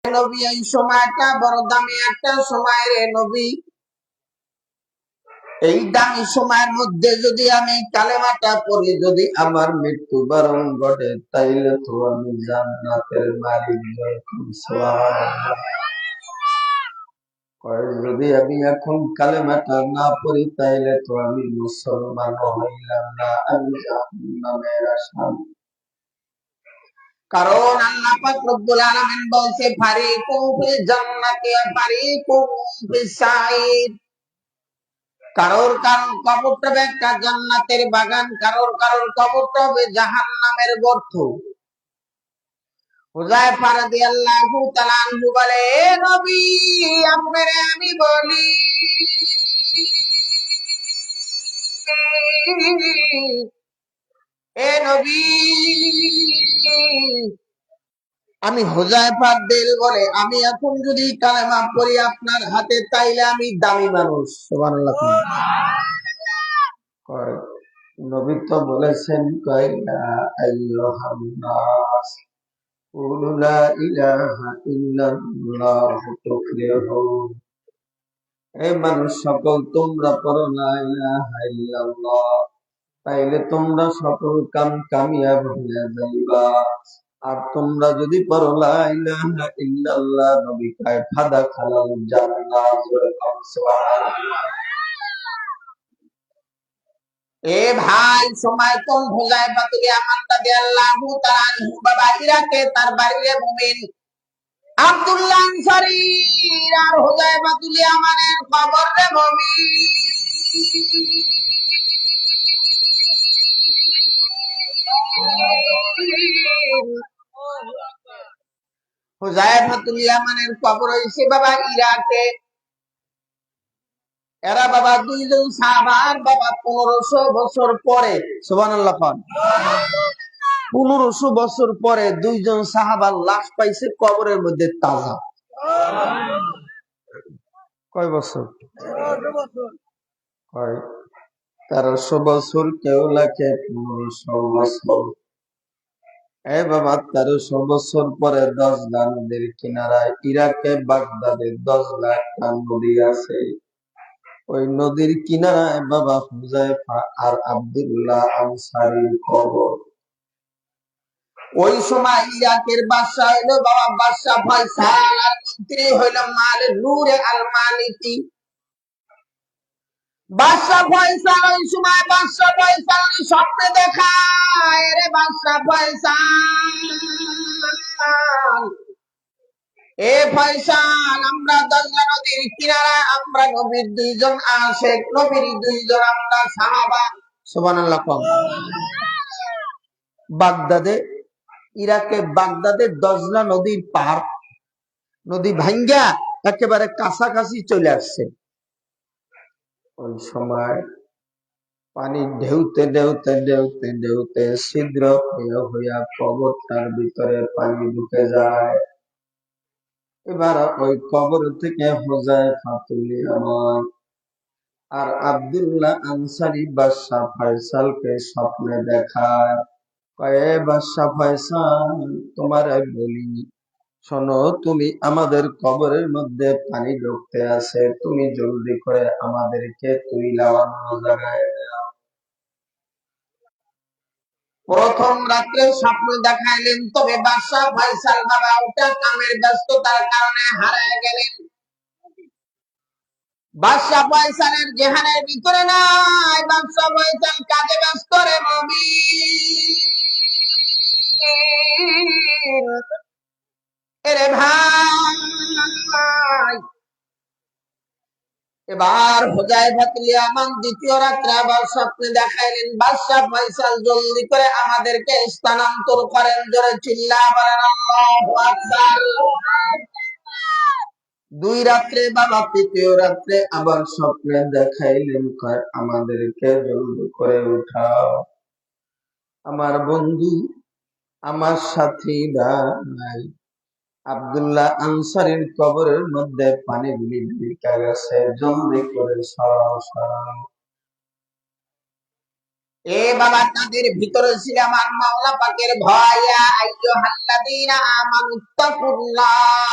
নবী এই সময়টা বড় দামি একটা সময় রে নবী। এই দামি সময়ের মধ্যে যদি আমি কালেমাটা পড়ি, যদি আমার মৃত্যুবরণ ঘটে, তাইলে তো আমি জান্নাতের মালিক। যদি আমি এখন কালেমাটা না পড়ি, তাইলে তো আমি মুসলমান হইলাম না, আমি জাহান্নামের আসামি। কারণ আল্লাহ পাক রব্বুল আলামিন বলছে ফারিকুম ফিল জান্নাতি ওয়া ফারিকুম ফিস সাঈর। কারোর কবরটা হবে একটা জান্নাতের বাগান, কারোর কবরটা হবে জাহান্নামের গর্ত। হুযায়ফা রাদিয়াল্লাহু তাআলা আনহু বলে, নবী আপনারে আমি বলি, এ নবী, আমি হুযায়ফা দিল বলে, আমি এখন যদি কালেমা পড়ি আপনার হাতে, তাইলে আমি দামি মানুষ। সুবহানাল্লাহ। নবী তো বলেছেন, কয়লা আইয়ুহান নাস কুলু লা ইলাহা ইল্লাল্লাহু তুফলিহুন। এ মানুষ সকল, তোমরা পড়ো লা ইলাহা ইল্লাল্লাহ, তাইলে তোমরা সকল কাম কামিয়াব হয়ে যাইবা। আর তোমরা যদি পড়ো লা ইলাহা ইল্লাল্লাহ, নবী কয় ফাদাখালাল জান্নাহ। সুবহানাল্লাহ। এ ভাই, সময় কোন হুযায়ফা রাদিয়াল্লাহু তাআলা আনহু বাবা ইরাকে তার বাড়িতে মুমিন আব্দুল্লাহ আনসারী আর হুযায়ফা ইয়ামানের খবর রে মুমিন। হুযায়ফা ইয়ামানের খবর হইছে বাবা ইরাকে। এরা বাবা দুইজন সাহাবার বাবা 1500 বছর পরে, সুবহানাল্লাহ, 1500 বছর পরে দুইজন সাহাবার লাশ পাইছে কবরের মধ্যে তাজা। কয় বছর? 1300 বছর, কেউ লেখে 1500 বছর। এ বাবা, 1300 বছর পরে 10 নদীর কিনারায় ইরাকে বাগদাদে 10 নদী আছে। ওই নদীর কিনারায় বাবা হুযায়ফা আর আব্দুল্লাহ আনসারীর কবর। ওই সময় ইরাকের বাদশা হইল বাবা বাদশা ফয়সাল, আর মন্ত্রী হইল মালিক নূরে আল মালিকি। বাদশা ফয়সাল ওই সময় বাদশা ফয়সাল স্বপ্নে দেখায়, রে বাদশা ফয়সাল, এ ফয়সাল, আমরা 10 নদীর কিনারায়, আমরা নবীর 2জন আশিক, নবীর 2জন আমরা সাহাবা। সুবহানাল্লাহ। বাগদাদে, ইরাকে বাগদাদে 10 নদীর পার, নদী ভাঙ্গা একেবারে কাছাকাছি চলে আসছে। ওই সময় পানি ঢেউতে ঢেউতে ঢেউতে ঢেউতে ছিদ্র হইয়া হইয়া কবরটার ভিতরে পানি ঢুকে যায়। এবার ওই কবর থেকে হুযায়ফা ইয়ামান আর আব্দুল্লাহ আনসারী বাদশা ফয়সালকে স্বপ্নে দেখায়। কয়ে, বাদশা ফয়সাল, তোমারে বলি, শোনো, তুমি আমাদের কবরের মধ্যে পানি ঢুকতে আছে, তুমি জলদি করে আমাদেরকে তুইলা অন্য জায়গায় দাও। প্রথম রাত্রে স্বপ্ন দেখাইলেন, তবে বাদশা ফয়সাল বাবা ওটা কামের ব্যস্ততার কারণে হারায় গেলেন। বাদশা ফয়সালের জেহানের ভিতরে নাই, বাদশা ফয়সাল কাজে ব্যস্ত রে মুমিন। এরে ভাই, এবার হুযায়ফা ইয়ামান দ্বিতীয় রাত্রে আবার স্বপ্নে দেখাইলেন, বাদশা ফয়সাল জলদি করে আমাদেরকে স্থানান্তর করেন। জোরে চিল্লা বলেন আল্লাহু আকবার। 2 রাত্রে বাবা, তৃতীয় রাত্রে আবার স্বপ্নে দেখাইলেন, কয় আমাদেরকে জলদি করে উঠাও, আমার বন্ধু, আমার সাথী নাই আব্দুল্লাহ আনসারীর কবরের মধ্যে পানি ঢুকে গেছে, জলদি করে সরাও সরাও। এ বাবা তাদের ভিতরে ছিল আমার মাওলা পাকের ভয়, ইয়া আইয়ুহাল্লাযীনা আমানুত্তাকুল্লাহ।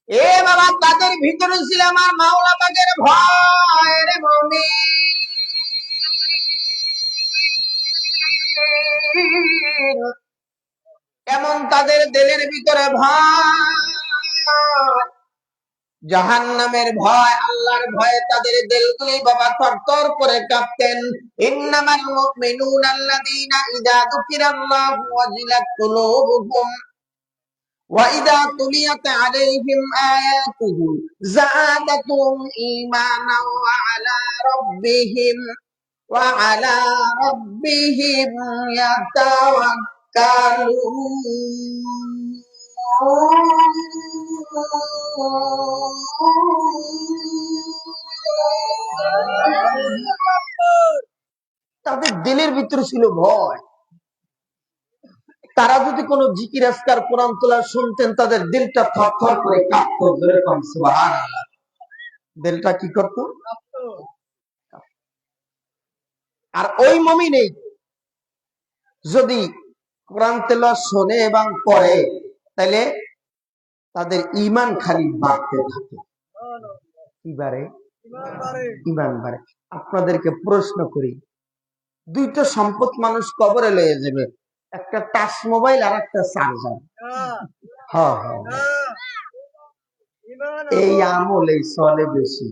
এ বাবা তাদের ভিতরে ছিল আমার মাওলা পাকের ভয় রে মুমিন। এমন তাদের দিলের ভিতরে ভয়, জাহান্নামের ভয়, আল্লাহর ভয়ে তাদের দিলগুলি বাবা থরথর করে কাঁপতেন। ইন্নামাল মুমিনুনা আল্লাযীনা ইযা যুকিরাল্লাহু ওয়াজিলাত কুলুবুহুম ওয়া ইযা তুলিয়াত আলাইহিম আয়াতুহু যাদাতুহুম ঈমানান ওয়া আলা রাব্বিহিম ইয়াতাওয়াক্কালুন। তাদের দিলের ভিতরে ছিল ভয়। তারা যদি কোনো জিকির আজকার কোরআন তোলা শুনতেন, তাদের দিলটা থরথর করে কাঁপতো। সুবহানাল্লাহ। দিলটা কি করত? আর ওই মুমিন যদি কোরআন তেলাওয়াত শোনে এবং পড়ে, তাহলে তাদের ঈমান খালি বাড়তে থাকে। কি বাড়ে? ঈমান বাড়ে। আপনাদেরকে প্রশ্ন করি, দুইটা সম্পদ মানুষ কবরে লয়ে যাবে, একটা টাচ মোবাইল আর একটা চার্জার। হ্যাঁ হ্যাঁ, এই আমল এই চলে বেশি,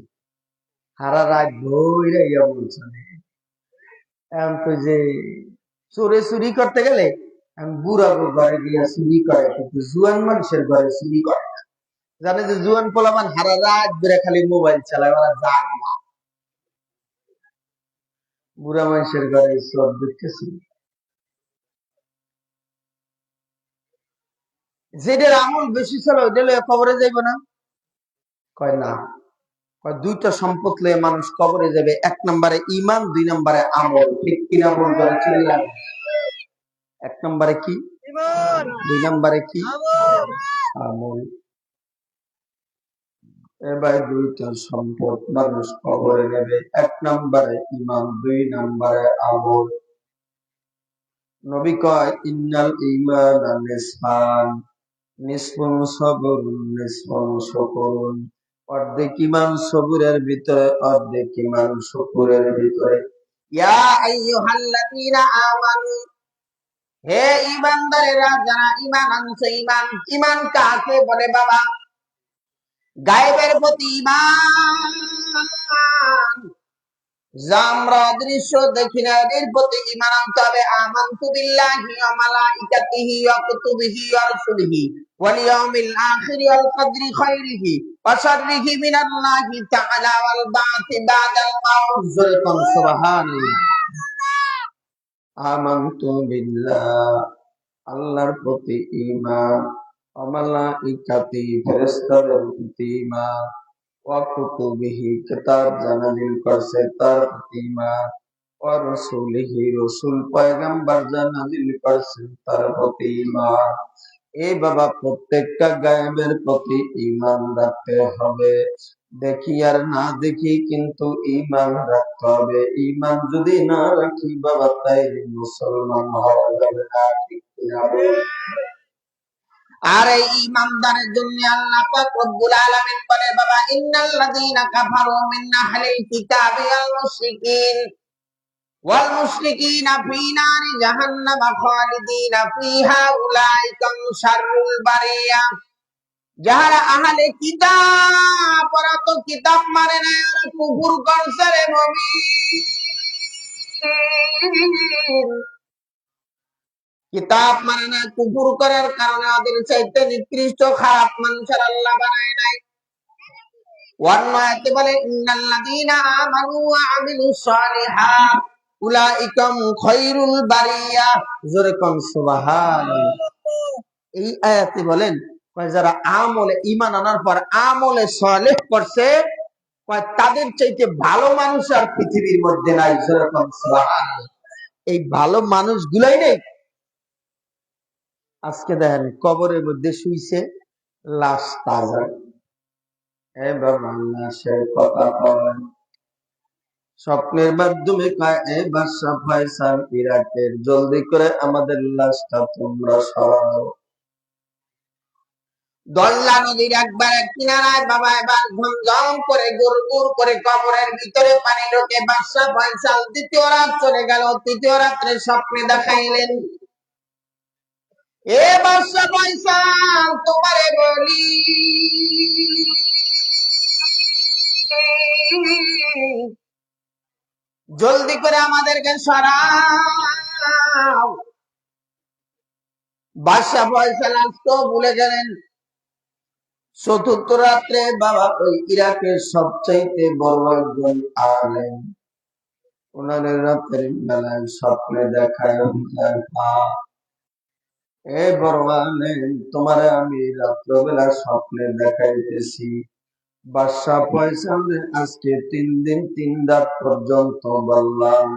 সারা রাত ভইরা এই আমল চলে। এখন তো যে চোরে চুরি করতে গেলে বুড়া ঘরে গিয়া চুরি করে, কিন্তু জুয়ান মানুষের ঘরে চুরি করে না। জানে যে জুয়ান পোলাপান সারা রাত ধরে খালি মোবাইল চালায়, ওরা জাগ না। বুড়া মানুষের ঘরে চোর দেখতেছি, যেটার আমল বেশি ছিল ওইটা লইয়া কবরে যাইব না? কয় না, কয় দুইটা সম্পদ লইয়া মানুষ কবরে যাবে, এক নম্বরে ঈমান, দুই নম্বরে আমল। ঠিক কিনা বলবেন? চিল্লান। এক নম্বরে কি? ঈমান। দুই নম্বরে কি? আমল। এবার দুইটা সম্পদ মানুষ কবরে যাবে, এক নম্বরে ঈমান, দুই নম্বরে আমল। নবী কয় ইন্নাল ঈমানা নিসফান, নিসফুন সবরুন নিসফুন শুকুরুন। অর্ধেক ঈমান সবুরের ভিতরে, অর্ধেক ঈমান শুকুরের ভিতরে। ইয়া আইয়ুহাল্লাযীনা আমানু, হে ঈমানদারেরা, যারা ঈমান আনছে। ঈমান কাকে বলে বাবা? গায়েবের প্রতি ঈমান, যা আমরা অদৃশ্য দেখি না, এর প্রতি ঈমান আনতে হবে। আমানতু বিল্লাহি ওয়া মালাইকাতিহি ওয়া কুতুবিহি ওয়া রাসূলিহি ওয়াল ইয়াউমিল আখির ওয়াল কদরি খাইরিহি ওয়া শাররিহি মিনাল্লাহি তাআলা ওয়াল বা'থি বা'দাল মাউত। সুবহানাল্লাহ। আমানতু বিল্লাহ, আল্লাহর প্রতি ঈমান, ওয়া মালাইকাতিহি, ফেরেশতাদের প্রতি ঈমান, ওয়া কুতুবিহি, কিতাব নাযিল করছে তার প্রতি ঈমান, ওয়া রাসূলিহি, রাসূল পয়গম্বর যা নাযিল করছেন তার প্রতি ঈমান। এই বাবা প্রত্যেকটা গায়েবের প্রতি ঈমান রাখতে হবে। দেখি আর না দেখি, কিন্তু ঈমান রাখতে হবে। ঈমান যদি না রাখি বাবা, তাই মুসলমান হওয়া যাবে না। ঠিক কিনা? আর এই ঈমানদারের জন্য আল্লাহ পাক রব্বুল আলামিন বলে বাবা, ইন্নাল্লাযীনা কাফারু মিন আহলিল কিতাবি ওয়াল মুশরিকিনা ফি নারি জাহান্নাম খালিদিনা ফিহা উলাইকা শাররুল বারিয়া। যারা আহলে কিতাব, ওরা তো কিতাব মানে না, ওরা কুফর করছে রে মুমিন। কিতাব মানে না, কুফর করার কারণে ওদের চাইতে নিকৃষ্ট খারাপ মানুষের আল্লাহ বানায় নাই। অন্য আয়াতে বলে ইন্নাল্লাযীনা আমানু ওয়া আমিলুস সালিহাত উলাইকা খায়রুল বারিয়া। জোরে কোন সুবহানাল্লাহ। এই আয়াতে বলেন যারা আমলে ঈমান আনার পর আমলে সালেহ করছে, তাদের চাইতে ভালো মানুষ আর পৃথিবীর মধ্যে নাই। জোরে কোন সুবহানাল্লাহ। এই ভালো মানুষগুলাই নেই। আজকে দেখেন কবরের মধ্যে শুইছে লাশ তাজা। লাশের কথা বলেন, স্বপ্নের মাধ্যমে কয়, এ বাদশা ফয়সাল ইরাকের, জলদি করে আমাদের লাশটা তোমরা সরাও। দল্লা নদীর একবারে কিনারায় বাবা এবার ঝমঝম করে গুড়গুড় করে কবরের ভিতরে পানি ঢোকে। বাদশা ফয়সাল দ্বিতীয় রাত চলে গেল। তৃতীয় রাত্রে স্বপ্নে দেখাইলেন, এ বাদশা ফয়সাল তোমারে বলি, জলদি করে আমাদেরকে সরাও। বাদশা ফয়সাল আসতো ভুলে গেলেন। চতুর্থ রাত্রে বাবা ওই ইরাকের সবচাইতে বড় একজন আলেম, ওনাদের রাতের বেলায় স্বপ্নে দেখায়, এ বড় আলেম, তোমারে আমি রাত্রবেলা স্বপ্নে দেখাইতেছি, বাদশা ফয়সাল আজকে 3 দিন 3 রাত পর্যন্ত বললাম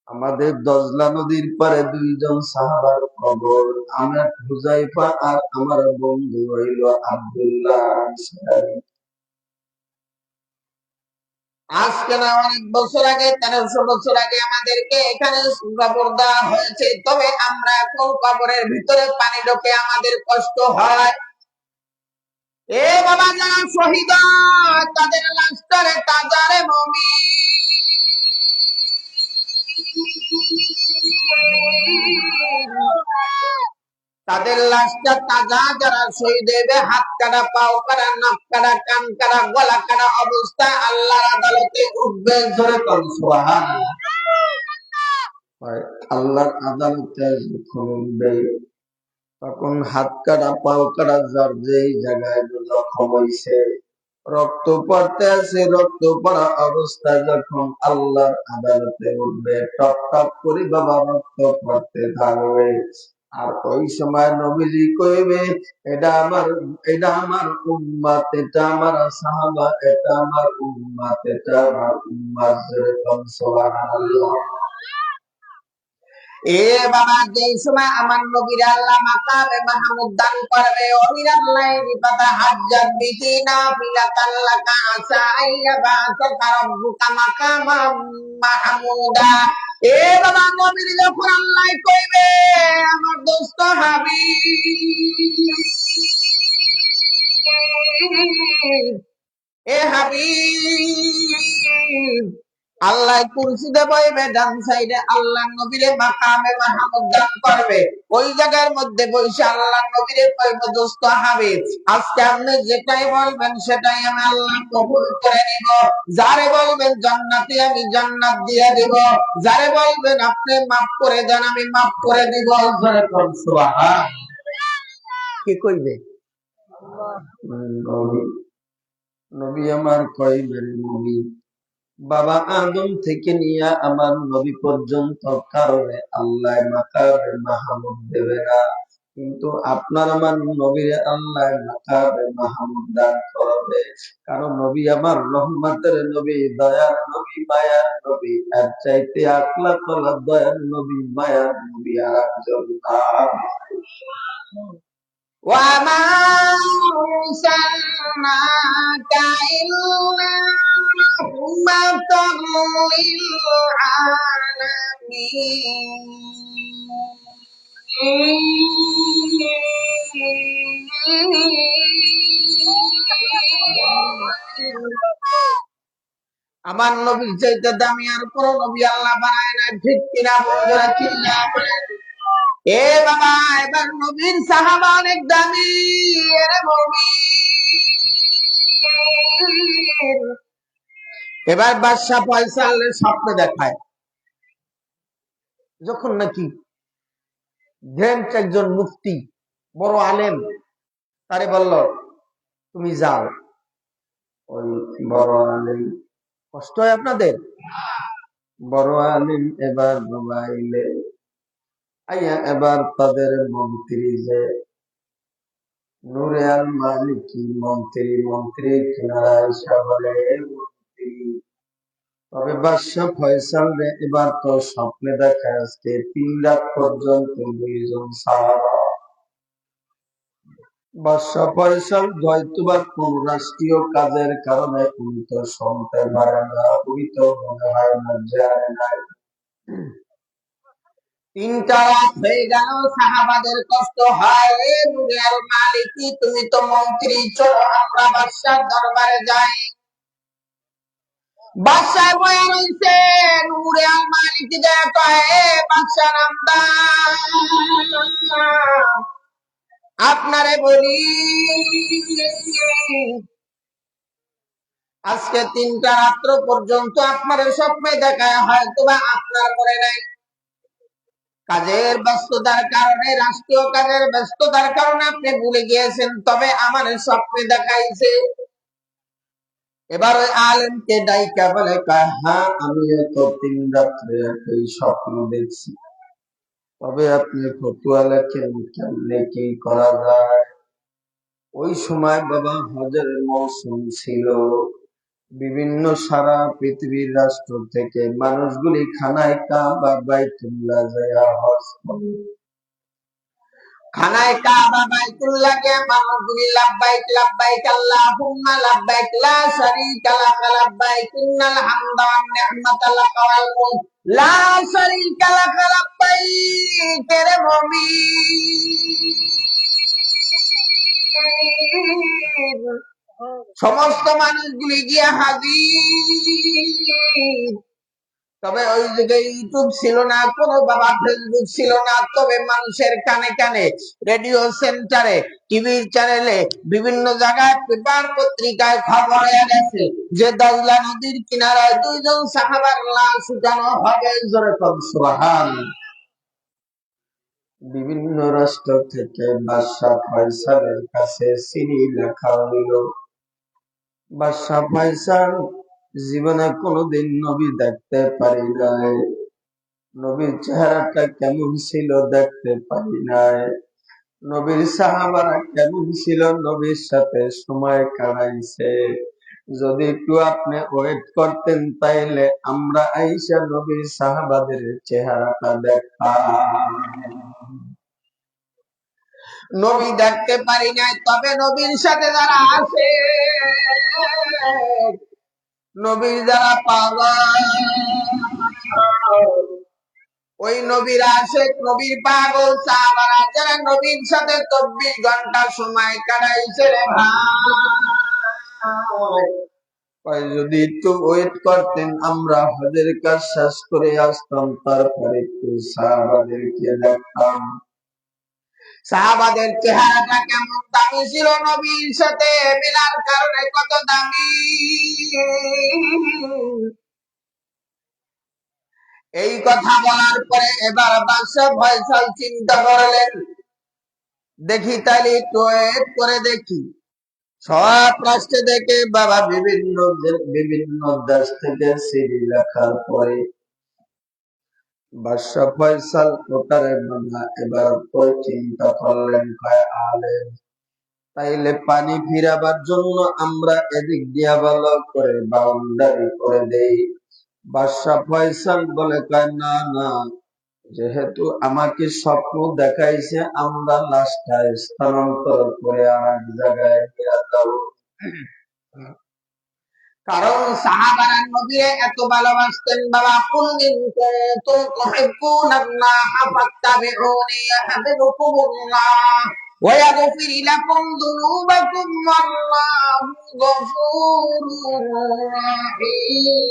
আমাদের দজলা নদীর পারে 2 জন সাহাবার কবর, আমার হুজাইফা আর আমার বন্ধু হইল আব্দুল্লাহ আনসারী। আজকে না অনেক বছর আগে, 1300 বছর আগে আমাদেরকে এখানে কবর দেওয়া হয়েছে, তবে আমরা এখন কবরের ভিতরে পানি ঢোকে আমাদের কষ্ট হয়। এ বাবা, যারা শহীদ হয় তাদের লাশটারে তাজারে মমি, তাদের লাশটা তাজা, যারা শহীদ হইবে হাত কাটা, পাও কাটা, নাক কাটা, কান কাটা, গলা কাটা অবস্থায় আল্লাহর আদালতে উঠবে। ধরে কোন সুবহানাল্লাহ। আল্লাহর আদালতে যখন উঠবে তখন হাত কাটা, পাও কাটা, যার যেই জায়গায় জখম হইছে, রক্ত পড়তে আছে, রক্ত পড়া অবস্থায় যখন আল্লাহর আদালতে উঠবে, টপ টপ করে বাবা রক্ত পড়তে থাকবে। আর ওই সময় নবীজি কইবে, এটা আমার, এটা আমার উম্মত, এটা আমার সাহাবা, এটা আমার উম্মত, এটা আমার উম্মত। যেরকম সুবহানাল্লাহ। এ বাবা, যে সময় আমার নবীর আল্লাহ মাকামে মাহমুদ দান করবে, ওমিনাল্লাহি বিফাতা হাজ্জাত বিহি নাফিলাতাল লাকা আসা আইয়াবা তাকারুকা মাকামাম মাহমুদা। এ বাবা, নবীর যখন আল্লাহ কইবে, আমার দোস্ত হাবিব, এ হাবিব, আল্লাহ কুরসিতে বইবে, ডান সাইডে আল্লাহ নবীরে মাকামে মাহমুদ দান করবে। ওই জায়গার মধ্যে বসে আল্লাহ নবীরে কইবে, দোস্ত হাবিব, আজকে আপনি যেটাই বলবেন সেটাই আমি আল্লাহ কবুল করে নিব। যারে বলবেন জান্নাতে আমি জান্নাত দিয়ে দিব, যারে বলবেন আপনি মাফ করে দেন আমি মাফ করে দিব। সুবহানাল্লাহ। কি কইবে? নবী আমার কইবেন, নবী বাবা আদম থেকে নিয়ে আমার নবী পর্যন্ত কারণে আল্লাহ মাকামে মাহমুদ দেবে না, কিন্তু আপনার আমার নবীর আল্লাহ মাকামে মাহমুদ দান করবে। কারণ নবী আমার রহমতের নবী, দয়ার নবী, মায়ার নবী, এর চাইতে আকলা কলা দয়ার নবী, মায়ার নবী আর একজন وما أرسلناك إلا رحمة للعالمين। আমার নবীর চাইতে দামি আর কোন নবী আল্লাহ বানায় না, ঠিক কিনা বন্ধুরা? চিল্লা বলেন। এ বাবা, এবার নবীর সাহাবা অনেক দামি। এবার বাদশা ফয়সালের স্বপ্ন দেখায়, যখন নাকি গ্রেন্ট একজন মুফতি, বড় আলেম, তারে বলল তুমি যাও। ওই বড় আলেম, কষ্ট হয় আপনাদের? বড় আলেম এবার বাবাইলে আইয়া এবার তাদের মন্ত্রী, যে নুরে আল মালিকি মন্ত্রী কিনারা এসে বলে, মন্ত্রী, তবে বাদশা ফয়সাল রে এবার তো স্বপ্নে দেখা আজকে 3 রাত পর্যন্ত 2 জন সাহাবা বাদশা ফয়সাল হয়তোবা কোন রাষ্ট্রীয় কাজের কারণে উনি তো শুনতে পারে না, উনি তো মনে হয় না জানে নাই। 3টা রাত হয়ে গেল, সাহাবাদের কষ্ট হয়, রে দুনিয়ার মালিকই তুমি তো মন্ত্রী, চলো আমরা বাদশার দরবারে যাই। বাদশাহ বয়ে রইছে, নূরে আর মালিক দেয়া কয়ে, বাদশাহ নামদার আপনারে বলি, আজকে 3টা রাত্র পর্যন্ত আপনার স্বপ্নে দেখায় হয়তো বা আপনার মনে নাই, কাজের ব্যস্ততার কারণে, রাষ্ট্রীয় কাজের ব্যস্ততার কারণে আপনি ভুলে গিয়েছেন, তবে আমার স্বপ্নে দেখাইছে। এবার ওই আলেমকে ডাইকা বলে, হ্যাঁ আমি তো 3 রাত্রে একই স্বপ্ন দেখছি, তবে আপনি ফতুয়া লেখেন কেমনে কি করা যায়। ওই সময় বাবা হজের মৌসুম ছিল, বিভিন্ন সারা পৃথিবীর রাষ্ট্র থেকে মানুষগুলি খানায় কাবা বাইতুল্লাহ যায় হজ করে। খানায় কাবা বাইতুল্লাহকে মানুষগুলি লাব্বাইক লাব্বাইক আল্লাহুম্মা লাব্বাইক লা শারীকা লাক লাব্বাইক ইন্নাল হামদা ওয়ান নি'মাতা লাক ওয়াল মুলক লা শারীকা লাক লাব্বাইক রে মুমিন। সমস্ত মানুষগুলি গিয়া হাজির, তবে ওই যুগে ইউটিউব ছিল না, কোনো বাবা ফেসবুক ছিল না, তবে মানুষের কানে কানে, রেডিও সেন্টারে, টিভির চ্যানেলে, বিভিন্ন জায়গায় পেপার পত্রিকায় খবর হয়ে গেছে যে দাজলা নদীর কিনারায় 2 জন সাহাবার লাশ উঠানো হবে। জোরে কর সুবহানাল্লাহ। বিভিন্ন রাষ্ট্র থেকে বাদশা ফয়সালের কাছে চিঠি লেখা হইল। বাদশা ফয়সাল জীবনে কোনোদিন নবী দেখতে পারি নাই, নবীর চেহারাটা কেমন ছিল দেখতে পারি নাই, নবীর সাহাবারা কেমন ছিল, নবীর সাথে সময় কাটাইছে, যদি একটু আপনি ওয়েট করতেন তাইলে আমরা আইসা নবীর সাহাবাদের চেহারাটা দেখতাম। নবী দেখতে পারি নাই, তবে নবীর সাথে যারা আছে, নবীর যারা পাগল, ওই নবীর আশেক, নবীর পাগল সাহাবারা যারা নবীর সাথে 24 ঘন্টা সময় কাটাইছে রে ভাই, যদি একটু ওয়েট করতেন আমরা হজের কাজ শেষ করে আসতাম, তারপরে একটু সাহাবাদেরকে দেখতাম। সাহাবাদের চেহারাটা কেমন দামি ছিল, নবীর সাথে মিলার কারণে কত দামি। এই কথা বলার পরে এবার বাদশা ফয়সাল চিন্তা করলেন, দেখি তাইলে একটু ওয়েট করে দেখি। সব রাষ্ট্রে দেখে বাবা বিভিন্ন দেশ থেকে চিঠি লেখার পরে বাদশা ফয়সাল ওটারে বাবা এবার তো চিন্তা করলেন, আলেম তাইলে পানি ফিরাবার জন্য আমরা এদিক দিয়া ভালো করে বাউন্ডারি করে দেই। বাদশা ফয়সাল বলে, না না, যেহেতু আমাকে স্বপ্ন দেখাইছে, আমরা লাশটা স্থানান্তর করে আর এক জায়গায় নিয়ে যাব। কারণ সাহাবারা নবীকে এত ভালোবাসতেন বাবা। কুল্লিন কুনতুম তুহিব্বুনাল্লাহ ফাত্তাবিউনি ইউহিব্বুকুমুল্লাহ ওয়া ইয়াগফির লাকুম যুনুবাকুম ওয়াল্লাহু গফুরুর রাহিম।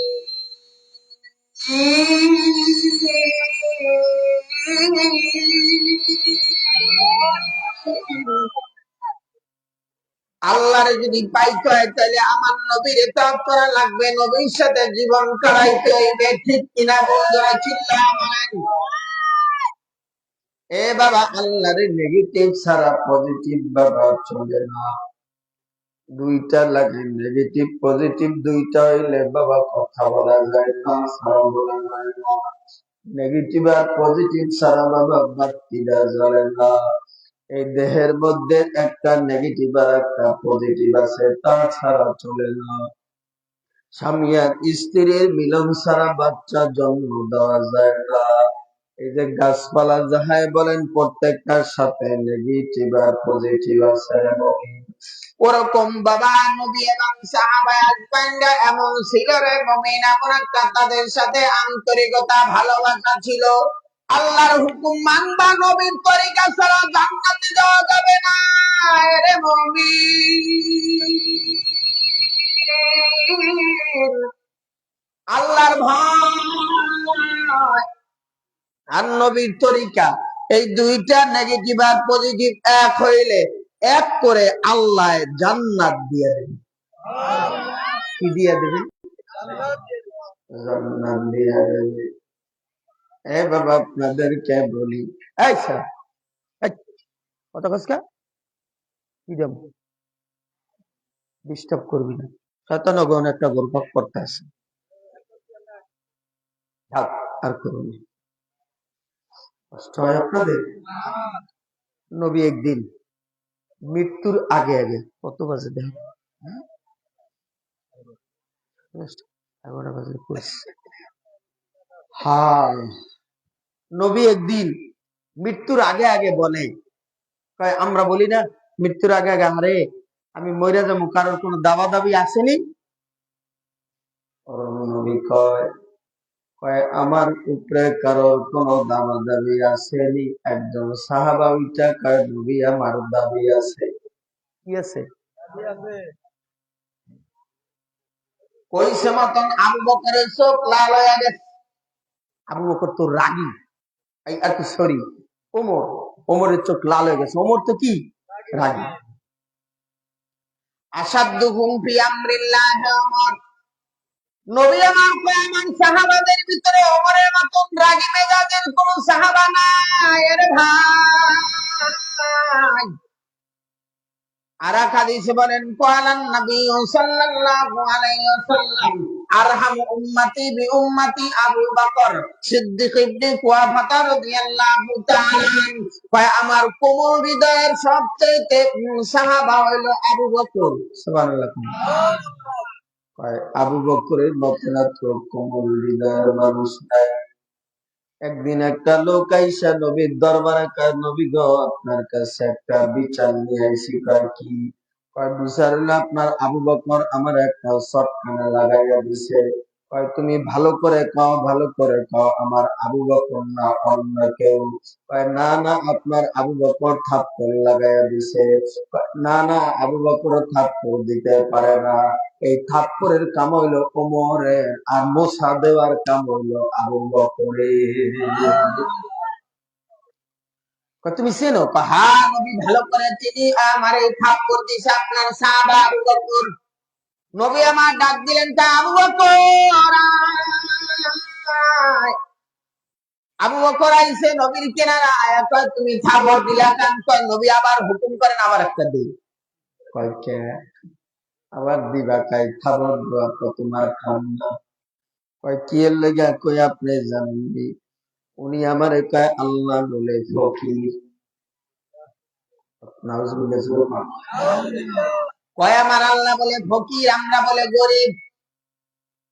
আল্লাহরে যদি পাইতে হয় তাহলে আমার নবীর ইতাআত করা লাগবে, নবীর সাথে জীবন কাটাইতে হইবে, ঠিক কিনা বন্ধুরা? চিল্লা বলেন। এ বাবা, আল্লাহরে নেগেটিভ ছাড়া পজিটিভ বাবা চলে না। দুইটা লাগে, নেগেটিভ পজিটিভ দুইটা হইলে বাবা কথা বলা যায়, তা ছাড়া বলা যায় না। নেগেটিভ আর পজিটিভ ছাড়া বাবা বাতিটা জ্বলে না। এই দেহের মধ্যে একটা নেগেটিভ আর একটা পজিটিভ আছে, তা ছাড়া চলে না। স্বামী আর স্ত্রীর মিলন ছাড়া বাচ্চা জন্ম দেওয়া যায় না। এই যে গাছপালা যাহাই বলেন প্রত্যেকটার সাথে নেগেটিভ আর পজিটিভ আছে। ওরকম বাবা নবী এবং সাহাবায়ে আজমাইনরা এমন ছিল রে মুমিন, এমন একটা তাদের সাথে আন্তরিকতা ভালোবাসা ছিল। আল্লাহর হুকুম মানবা, নবীর তরিকা ছাড়া জান্নাতে যাওয়া যাবে না রে মুমিন। আল্লাহর ভয় আর নবীর তরিকা, এই দুইটা নেগেটিভ আর পজিটিভ এক হইলে এক করে আল্লাহ জান্নাত দিয়ে দেবে। কি দিয়ে দেবে? জান্নাত দিয়ে দেবে। এ বাবা আপনাদেরকে বলি, এই স্যার কত কসকা কি দেব, ডিস্টার্ব করবি না, শয়তানগণ একটা গোলপাক করতে আছে, থাক আর করুন। কষ্ট হয় আপনাদের? নবী একদিন মৃত্যুর আগে আগে, কত বাজে দেখ, 11টা বাজে, হ্যাঁ, নবী একদিন মৃত্যুর আগে আগে বলে, আমরা বলি না মৃত্যুর আগে আগে, আরে আমি মরে যাবো, কারোর কোনো দাবা দাবি আসেনি? নবী কয় কয় আমার উপরে কারোর কোনো দাবা দাবি আসেনি। একজন সাহাবা উইটা কয় নবী আমার দাবি আছে। কি আছে? কইছে মতন আবু বকরের চোখ লাল হয়ে গেছে। আবু বকর তো রাগী, আর কি সরি ওমরের চোখ লাল হয়ে গেছে। ওমর তো কি রাগী। আসাদুহুম ফি আমরিল্লাহ ওমর। নবী আমার কয়মান সাহাবাদের ভিতরে ওমরের মতন রাগী মেজাজের কোন সাহাবা নাই রে ভাই। আর এক হাদিসে বলেন ক্বালান নবী সাল্লাল্লাহু আলাইহি ওয়াসাল্লাম আরহামু উম্মতি বি উম্মতি আবু বকর সিদ্দিক ইবনে কুয়াফা রাদিয়াল্লাহু তাআলা। কয় আমার কোমল হৃদয়ের সবচেয়ে সাহাবা হলো আবু বকর। সুবহানাল্লাহ। কয় আবু বকরের মতন এত কোমল হৃদয়ের মানুষ নাই। একদিন একটা লোক আইসা নবীর দরবারে কয় নবী গো আপনার কাছে একটা বিচার নিয়ে আইসি। কয় কি? কয় বিচার হলো আপনার আবু বকর আমার একটা শটখানা লাগাইয়া দিছে। কয় তুমি ভালো করে কও, ভালো করে কও আমার আবু বকর না অন্য কেউ? কয় না না আপনার আবু বকর থাপ্পড় লাগাইয়া দিছে। না না আবু বকর থাপ্পড় দিতে পারে না, এই থাপ্পড়ের কাম হইলো ওমরের, আর মোছা দেওয়ার কাম হইলো আবু বকরের। তুমি চেনো? হ্যাঁ নবী ভালো করে চিনি, আমার এই থাপ্পড় দিছে আপনার সাহাবা আবু বকর। নবী আমার ডাক দিলেন তা আবু বকর। আবু বকর আইছে নবীর কিনারা আয়া কয় তুমি থাপ্পড় দিলা কেন? কয় নবী আবার হুকুম করেন আবার একটা দিই। কয় কে আবার দিবা? কাই থাপ্পড় দেওয়া তো তোমার খান না। কয় কি এর লেগে? কই আপনি জানেননি উনি আমার কয় আল্লাহ বলে ফকির। কয় আমার আল্লাহ বলে ফকির, আমরা বলে গরিব।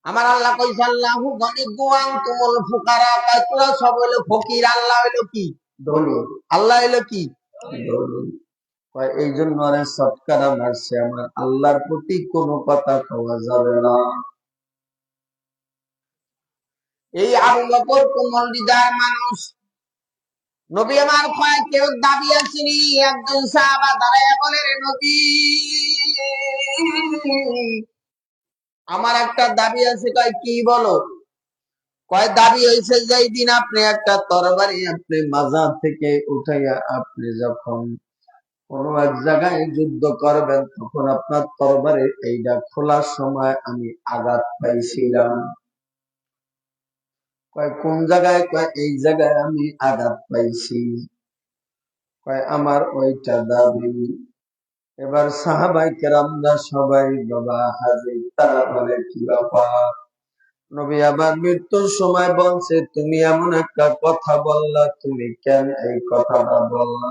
আমার আল্লাহ কইছে আল্লাহু গনিয়্যুন ওয়া আনতুমুল ফুকারা। কয় তোরা সব হলো ফকির, আল্লাহ হলো কি ধনী। আল্লাহ হলো কি ধনী। কয় এই জন্য আরে সৎকারা মারছে, আমার আল্লাহর প্রতি কোনো কথা কওয়া যাবে না। এই আবু বকর কোমল হৃদয়ের মানুষ। নবী আমার কয় কেউ দাবি আসেনি। একজন সাহাবা দাঁড়াইয়া বলে নবী আমার একটা দাবি আছে। কয় কি বলো? কয় দাবি হয়েছে যে দিন আপনি একটা তরবারি আপনি মাজার থেকে উঠাইয়া আপনি যখন কোন এক জায়গায় যুদ্ধ করবেন তখন আপনার তরবারি এইটা খোলার সময় আমি আঘাত পাইছিলাম। কয় কোন জায়গায়? কয় এই জায়গায় আমি আঘাত পাইছি। কয় আমার ওইটা দাবি। এবার সাহাবায়ে কেরামরা সবাই বাবা হাজির, তারা বলে কি ব্যাপার? নবী আবার মৃত্যুর সময় বলছে তুমি এমন একটা কথা বললা, তুমি কেন এই কথাটা বললা?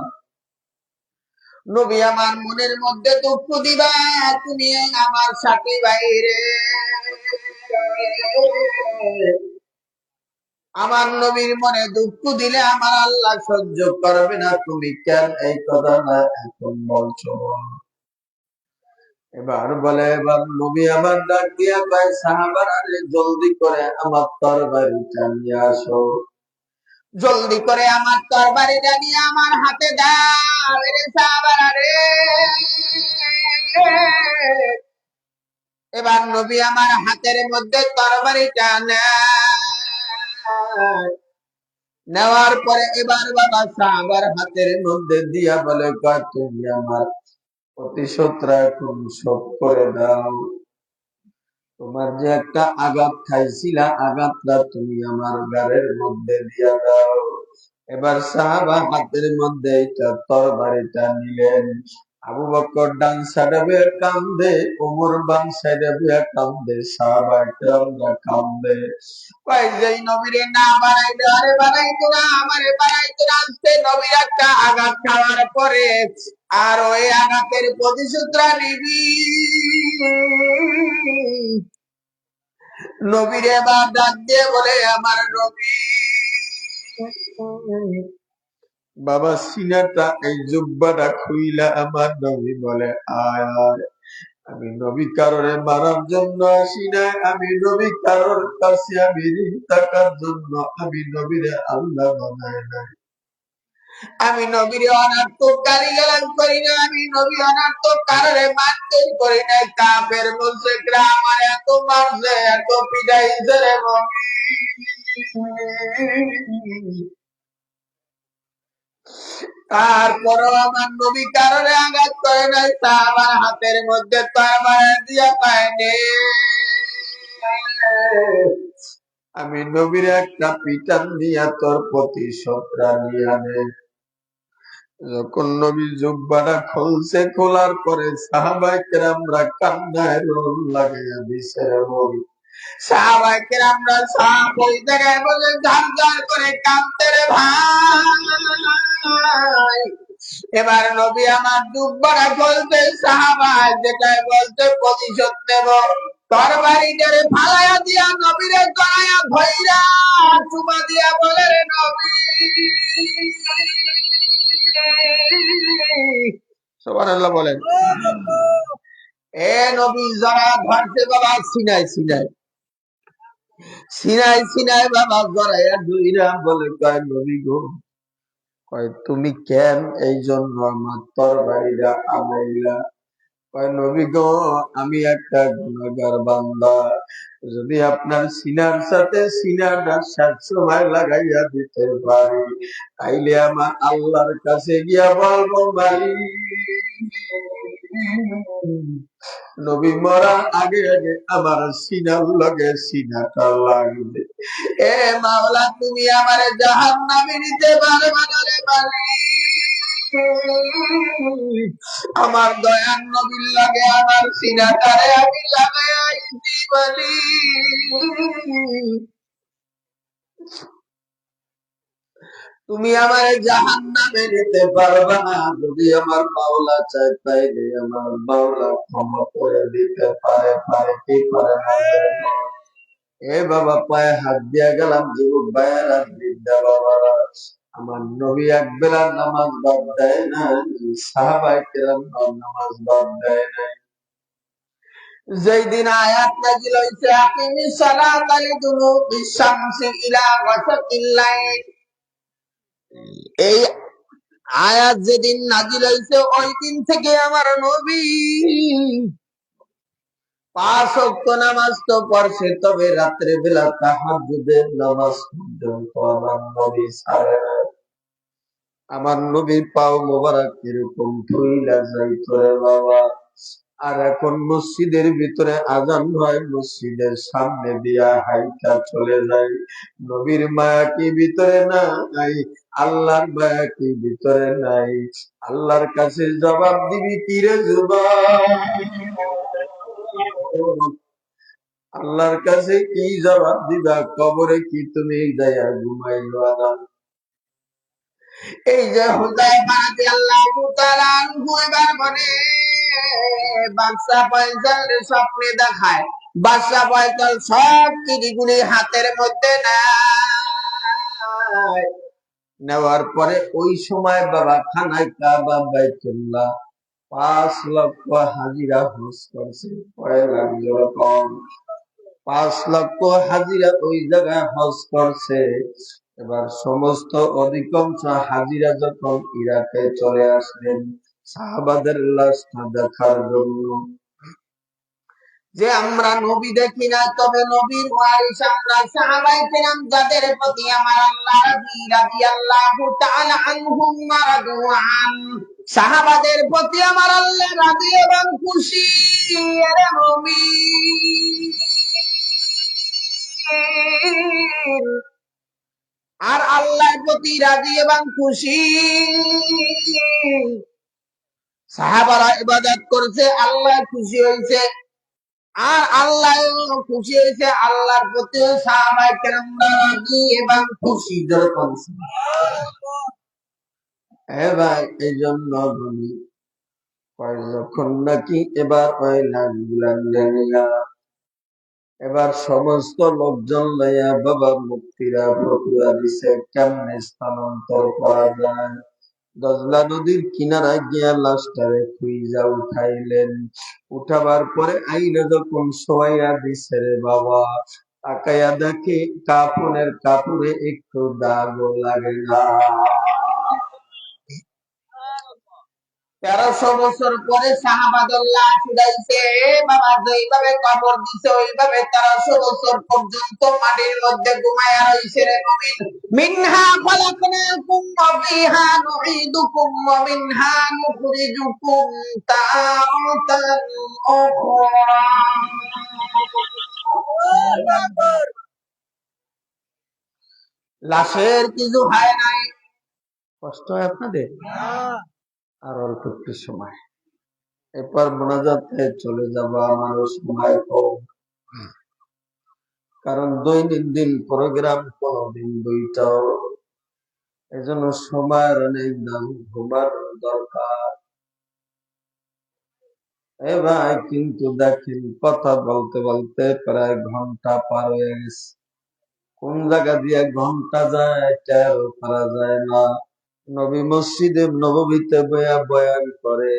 নবী আমার মনের মধ্যে দুঃখ দিবা, তুমি আমার সাথী বাইরে। আমার নবীর মনে দুঃখ দিলে আমার আল্লাহ সহ্য করবে না, তুমি কেন এই কথাটা এখন বলছো? এবার বলে, এবার নবী আবার ডাক দিয়া কয়, সাহাবারা রে, জলদি করে আমার তরবারিটা নিয়ে আসো, জলদি করে আমার তরবারিটা নিয়ে আমার হাতে দাও রে সাহাবারা রে। এবার নবী আমার হাতের মধ্যে তরবারিটা নেওয়ার পরে এবার বাবা সাহাবার হাতের মধ্যে দিয়া বলে, কয় তুমি আমার প্রতিশোধটা এখন শোধ করে দাও, তোমার যে একটা আঘাত খাইছিলা, আঘাতটা তুমি আমার গাড়ির মধ্যে দিয়া দাও। এবার সাহাবা হাতের মধ্যে এটা তরবারিটা নিলেন। আবু বকর ডান সাইডে বইয়া কান্দে, ওমর বাম সাইডে বইয়া কান্দে, সাহাবা কেরামরা কান্দে। কই যেই নবীরে না বানাইতো, আরে বানাইতো না, আমারে বানাইতো না, আজকে নবীর একটা আঘাত খাওয়ার পরে আর ওই আঘাতের প্রতিশোধটা নিবি। নবীরে বা ডাক দিয়ে বলে, আমার নবী বাবা সিনাটা এই জুব্বাটা খুইলা আমার নবী বলে, আয় আয়, আমি নবী কারণে মারার জন্য আসি নাই, আমি নবী কারোর কাছে আমি ঋণ টাকার জন্য আমি নবীরে আল্লাহ বানায় নাই, আমি নবীরে অনার্থক গালিগালাজ করি না, আমি নবী অনার্থক কারণে মারধর করি নাই। কাফের মুশরিকরা আমার এত মারছে, এত পিটাইছে রে নবী, তারপরও আমার নবী কারণে আঘাত করে নাই, তা আমার হাতের মধ্যে তরবারি দিয়া পায়নি। আমি নবীর একটা পিটান দিয়া তোর প্রতিশোধটা নিয়ে আনে। যখন নবী জুব্বাটা খুলছে, খোলার পরে সাহাবায়ে কেরামরা কান্নায় রোল লাগাইয়া দিছে নবী। সাহাবায়ে কেরামরা সাহাব ওই জায়গায় বসে ঝাঁঝার করে কাঁদতে রে ভাই। এবার নবী আমার জুব্বাটা খুলতে, সাহাবায়ে যেটাই বলতে প্রতিশোধ নেব, তরবারিটারে ফালাইয়া দিয়া নবীরে গলায়া ধইরা চুমা দিয়া বলে, রে নবী, সুবহানাল্লাহ বলেন। এ নবী যারা ধরছে বাবা সিনাই সিনাই সিনাই সিনাই বাবা জড়াইয়া ধইরা বলে, কয় নবী গো, কয় তুমি কেন এই জন্য আমার তরবারিটা আনাইলা? কয় নবী গো, আমি একটা গুনাহগার বান্দা, যদি আপনার সিনার সাথে সিনাটা সবসময় লাগাইয়া দিতে পারি, তাইলে আমার আল্লাহর কাছে গিয়া বলবো, মালিক নবী মরার আগে আগে আমার সিনার লগে সিনাটা লাগবে। এ মাওলা, তুমি আমার জাহান্নামে নিতে পারবে না রে মালিক, আমার দয়ার নবীর লাগে আমার সিনাটারে আমি লাগাইছি মালিক, তুমি আমার জাহান্নামে নিতে পারবে না। যদি আমার মাওলা চায় তাইলে আমার মাওলা ক্ষমা করে দিতে পারে, পারে কি পারে না? এ বাবা, পায়ে হাত দিয়া গেলাম, যুবক ভাইয়েরা, বৃদ্ধা বাবারা, আমার নবী এক বেলা নামাজ বাদ দেয় না, সাহাবায়ে কেরাম নামাজ বাদ দেয় নাই। যেই দিন আয়াত নাযিল হইছে, আকিমিস সালাতা লিদুলুকিশ শামসি ইলা গাসাকিল লাইল, এই আয়াত যেদিন নাযিল হইছে ওই দিন থেকে আমার নবী 5 ওয়াক্ত নামাজ তো পড়ছে, তবে রাত্রে বেলা তাহাজ্জুদের নামাজ পর্যন্ত আমার নবী ছাড়ে না। আমার নবীর পাও মোবারক এরকম ফুইলা যাইতো রে বাবা। আর এখন মসজিদের ভিতরে আজান হয়, মসজিদের সামনে দিয়া হাইটা চলে যায়। নবীর মায়া কি ভিতরে নাই? আল্লাহর মায়া কি ভিতরে নাই? আল্লাহর কাছে জবাব দিবি কি রে জুবান? আল্লাহর কাছে কি জবাব দিবা? কবরে কি তুমি যাইয়া ঘুমাইবা না? এই যে হুযায়ফা রাদিয়াল্লাহু তাআলা আনহু এবার বলে, বাদশা ফয়সাল স্বপ্নে দেখায়, বাদশা ফয়সাল সব চিঠিগুলি হাতের মধ্যে নেয়। নেওয়ার পরে ওই সময় বাবা খানায় কাবা বাইতুল্লাহ 5 লক্ষ হাজিরা হজ করছে। কয় লাখ রকম 5 লক্ষ হাজিরা ওই জায়গায় হজ করছে। এবার সমস্ত অধিকাংশ হাজিরা যখন ইরাকে চলে আসলেন সাহাবাদের লাশটা দেখার জন্য, যে আমরা নবী দেখি না, তবে নবীর ওয়ারিস আমরা সাহাবায়ে কেরাম, যাদের প্রতি আমার আল্লাহ রাদিয়াল্লাহু তাআলা আনহুম ওয়া রাদু আন, সাহাবাদের প্রতি আমার আল্লাহ রাজি এবং খুশি। এর মুমিন আর আল্লাহর প্রতি রাজি এবং খুশি। সাহাবারা ইবাদত করেছে, আল্লাহ খুশি হয়েছে, আর আল্লাহ খুশি হয়েছে, আল্লাহর প্রতি সাহাবায়ে কেরামরা রাজি এবং খুশি। যখন ভাই এই জন্য বলি, যখন নাকি এবার ওই লাশগুলা এবার সমস্ত লোকজন লইয়া বাবা মুক্তিরা ফতুয়া দিছে কেমনে স্থানান্তর করা যায়। দজলা নদীর কিনারায় গিয়া লাশটারে খুঁজা উঠাইলেন। উঠাবার পরে আইলে যখন শোয়াইয়া দিছে রে বাবা, তাকাইয়া দেখে কাফনের কাপড়ে একটু দাগও লাগে না। 1300 বছর পরে সাহাবাদুল্লাহ ফিরাইছে বাবা, যেইভাবে কবর দিছে ওইভাবে 1300 বছর পর্যন্ত মাটির মধ্যে ঘুমায়া রইছে রে মুমিন। মিনহা খালাকনাকুম ওয়া ফিহা নুঈদুকুম ওয়া মিনহা নুখরিজুকুম তারাতান উখরা। লাশের কিছু হয় নাই, কষ্ট হয় আপনাদের? আর অল্প একটু সময়, এরপর মোনাজাতে চলে যাব। আমারও সময় কম, কারণ দৈনন্দিন প্রোগ্রাম কোনদিন দুইটাও, এই জন্য সময়ের অনেক দাম, ঘুমার দরকার। এ ভাই কিন্তু দেখেন কথা বলতে বলতে প্রায় ঘন্টা পার হয়ে গেছে। কোন জায়গা দিয়ে ঘন্টা যায় টেরও করা যায় না। নবী মসজিদে নববীতে বয়া বয়ান করে,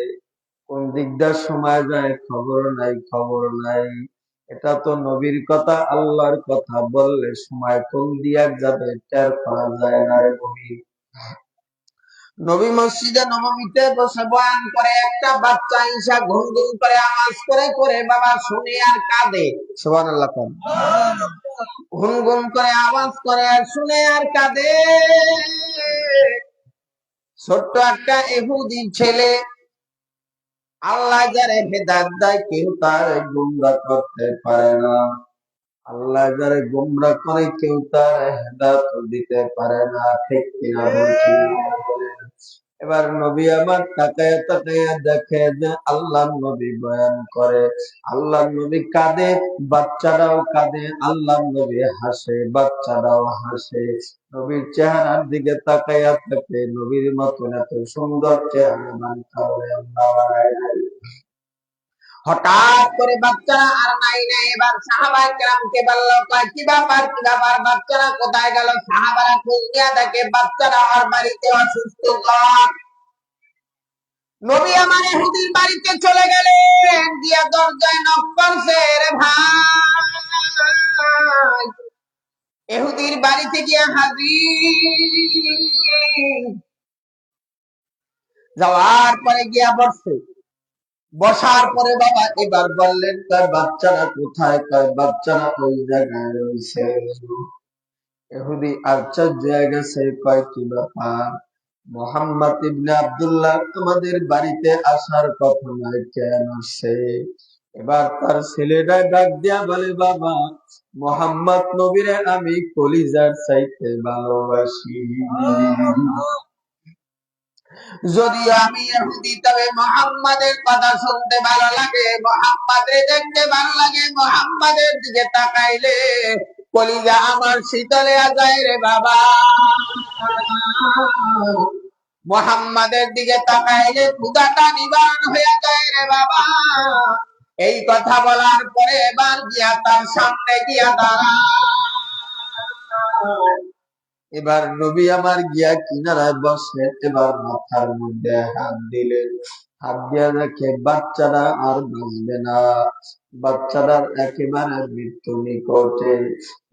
কোন দিকটার সময় যায় খবর নাই। এটা তো নবীর কথা, আল্লাহর কথা বললে সময় কোন দিয়া যাবে টের করা যায় না রে নবী। নবী মসজিদে নববীতে বসে বয়ান করে, একটা বাচ্চা ঈশা ঘুম ঘুম করে আওয়াজ করে বাবা শুনে আর কাঁদে। সুবহানাল্লাহ। ঘুম ঘুম করে আওয়াজ করে আর শুনে আর কাঁদে। ছোট্ট একটা ইহুদি ছেলে, আল্লাহ যারে হেদায়েত দেয় কেউ তার গুমরাহ করতে পারে না। আল্লাহ যারে গুমরাহ করে কেউ তার হেদায়েত দিতে পারে না। ঠিক কিনা বলছি? এবার নবী আমার তাকায়া তাকায়া দেখে যে আল্লাহ নবী বয়ান করে, আল্লাহ নবী কাঁদে, বাচ্চারাও কাঁদে, আল্লাহ নবী হাসে, বাচ্চারাও হাসে। নবীর চেহারার দিকে তাকায়া থাকে, নবীর মতন এত সুন্দর চেহারা হঠাৎ করে বাচ্চারা আর নাই। এবার সাহাবায়ে কেরামকে বলল, কি ব্যাপার বাচ্চারা কোথায় গেল? সাহাবারা খোঁজ নিয়ে দেখে বাচ্চারা আর বাড়িতে অসুস্থ। নবী আমার ইহুদির বাড়িতে চলে গেলেন, গিয়া দরজায় নক করছে, রে ভাই। ইহুদির বাড়িতে গিয়া হাজির। যাওয়ার পরে গিয়া বসছে। বসার পরে বাবা এবার বললেন, তার বাচ্চারা কোথায়? বাচ্চারা ওই জায়গায় রয়েছে। ইহুদি আশ্চর্য হয়ে গেছে, কয় কি ব্যাপার? মুহাম্মদ ইবনে আব্দুল্লাহ তোমাদের বাড়িতে আসার কথা নয়, কেন আসছে? এবার তার ছেলেটা ডাক দিয়া বলে, বাবা মুহাম্মদ নবীরে আমি কলিজার চাইতে ভালোবাসি। যদিও আমি ইহুদি, তবে মুহাম্মাদের কথা শুনতে ভালো লাগে, মুহাম্মাদের দেখতে ভালো লাগে, মুহাম্মাদের দিকে তাকাইলে কলিজা আমার শীতলে যায় রে বাবা। মুহাম্মাদের দিকে তাকাইলে ক্ষুধাটা নিবারণ হয়ে যায় রে বাবা। এই কথা বলার পরে এবার গিয়া তার সামনে গিয়া দাঁড়ায়। এবার নবী আমার গিয়া কিনারায় বসে, এবার মাথার মধ্যে হাত দিলেন। হাত দিয়া দেখে বাচ্চারা আর বাঁচবে না, বাচ্চাটার একেবারে মৃত্যু নিকটে।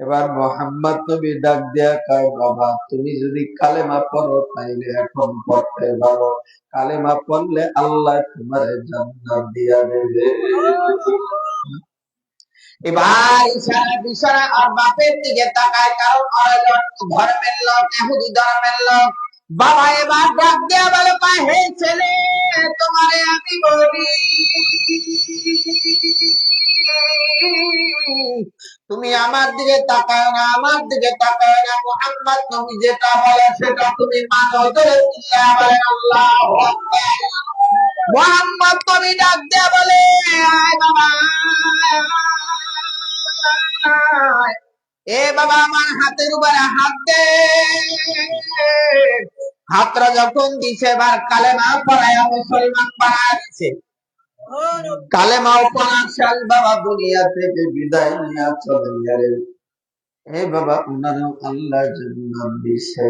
এবার মোহাম্মদ নবী ডাক দিয়া কয়, বাবা তুমি যদি কালেমা পড়ো তাইলে এখন পড়তে পারো, কালেমা পড়লে আল্লাহ তোমার জান্নাত দিয়া দেবে। এবার ইশারা বিশারা আর বাপের দিকে তাকায়, কারণ ধর্মের লোক, ইহুদি ধর্মের লোক। বাবা এবার ডাক দেয়া বলে, হে ছেলে, তোমারে আমি বলি, তুমি আমার দিকে তাকায় না, আমার দিকে তাকায় না, মুহাম্মদ নবী যেটা বলে সেটা তুমি মানো। ধরে বলে আল্লাহু আকবার। মুহাম্মদ নবী ডাক দেয়া বলে, আয় বাবা, এ বাবা আমার হাতের উপরে হাত দে। হাতটা যখন দিছে, এবার কালেমা পড়ায় মুসলমান বানায় দিছে। কালেমাও পড়া শাল বাবা দুনিয়া থেকে বিদায় নিয়ে চলে গেলেন। এ বাবা ওনারও আল্লাহ জান্নাত দিছে,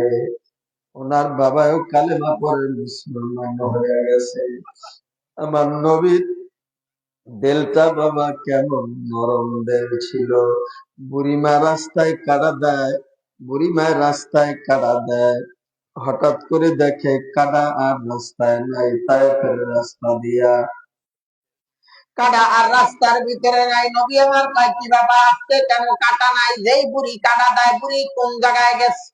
ওনার বাবাও কালেমা পড়ে মুসলমান হয়ে গেছে। আমার নবীর দিলটা বাবা কেমন নরম দিল ছিল। বুড়িমা রাস্তায় কাটা দেয়, বুড়িমা রাস্তায় কাটা দেয়, হঠাৎ করে দেখে কাটা আর রাস্তায় নাই, তাই ফেলে রাস্তা দিয়া কাটা আর রাস্তার ভিতরে নাই। নবী আমার কয়, কি বাবা আজকে কেন কাটা নাই? যেই বুড়ি কাটা দেয়, বুড়ি কোন জায়গায় গেছে?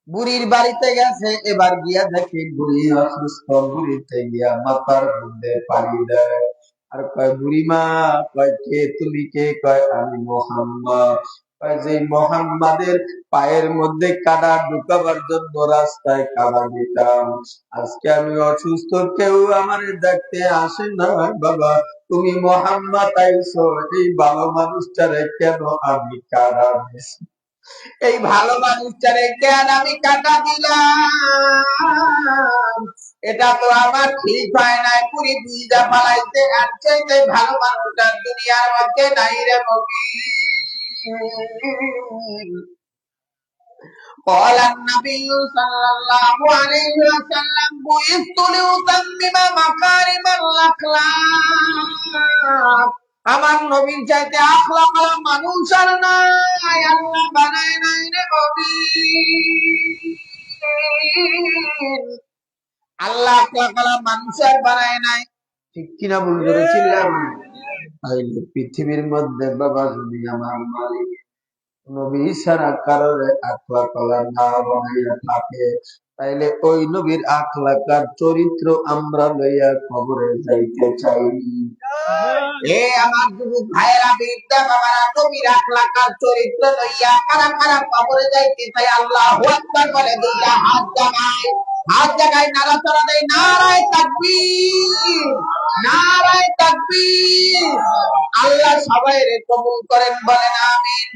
বুড়ির বাড়িতে গেছে। এবার গিয়া দেখি বুড়ি অসুস্থ, বুড়িতে গিয়া মাথার মধ্যে পানি দেয় আর কয়, বুড়িমা, কয় কে তুমি? কে? কয় আমি মোহাম্মদ। কয় যে মোহাম্মদের পায়ের মধ্যে কাদা ঢুকাবার জন্য রাস্তায় কাদা দিতাম, আজকে আমি অসুস্থ, কেউ আমার দেখতে আসে না, বাবা তুমি মোহাম্মদ আইছো, এই ভালো মানুষটারে কেন আমি কাদা দিছি? এই ভালো মানুষটারে কেন আমি কাটা দিলাম? এটা তো আমার ঠিক হয় নাই। পুরি দুইটা পালাইতে আর চাইতে ভালো মানুষটা দুনিয়ার মধ্যে নাই রে নবী। قال النبي صلى الله عليه وسلم بعثت لأتمم مكارم الأخلاق। আমার নবীর চাইতে আখলাক মানুষ আর নাই, আল্লাহ বানায় নাই রে নবী। আল্লাহ আখলাক মানুষ আর বানায় নাই, ঠিক কিনা ভুল করেছিলাম? তাইলে পৃথিবীর মধ্যে বাবা যদি আমার মালিক নবী ছাড়া কারোর আখলাক না বানাইয়া থাকে, তাইলে ওই নবীর আখলাক আর চরিত্র আমরা লইয়া কবরে যাইতে চাই। এ আমার যুবক ভাইয়েরা, বিদ্যা বাবারা, নবীর আখলাক আর চরিত্র লইয়া কারা কারা কবরে যাইতে চাই? আল্লাহু আকবার বলে দুইটা হাত জাগায়, হাত জাগায় নাড়াচাড়া দেয়, নারায়ে তাকবীর, নারায়ে তাকবীর। আল্লাহ সবাইরে কবুল করেন, বলেন আমিন।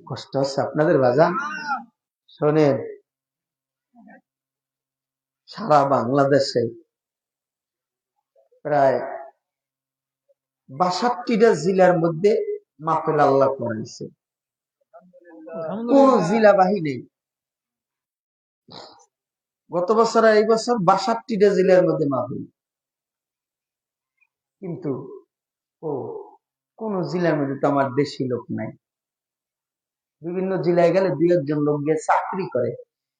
কষ্ট হচ্ছে আপনাদের বাজান? শোনেন, সারা বাংলাদেশে প্রায় ৬২টা জেলার মধ্যে মাহফিল আল্লাহ করেছে, কোন জেলা বাহি নেই। গত বছর আর এই বছর ৬২টা জেলার মধ্যে মাহফিল, কিন্তু কোন জেলার মধ্যে তো আমার দেশি লোক নাই। বিভিন্ন জেলায় গেলে দুই একজন লোক গিয়ে চাকরি করে,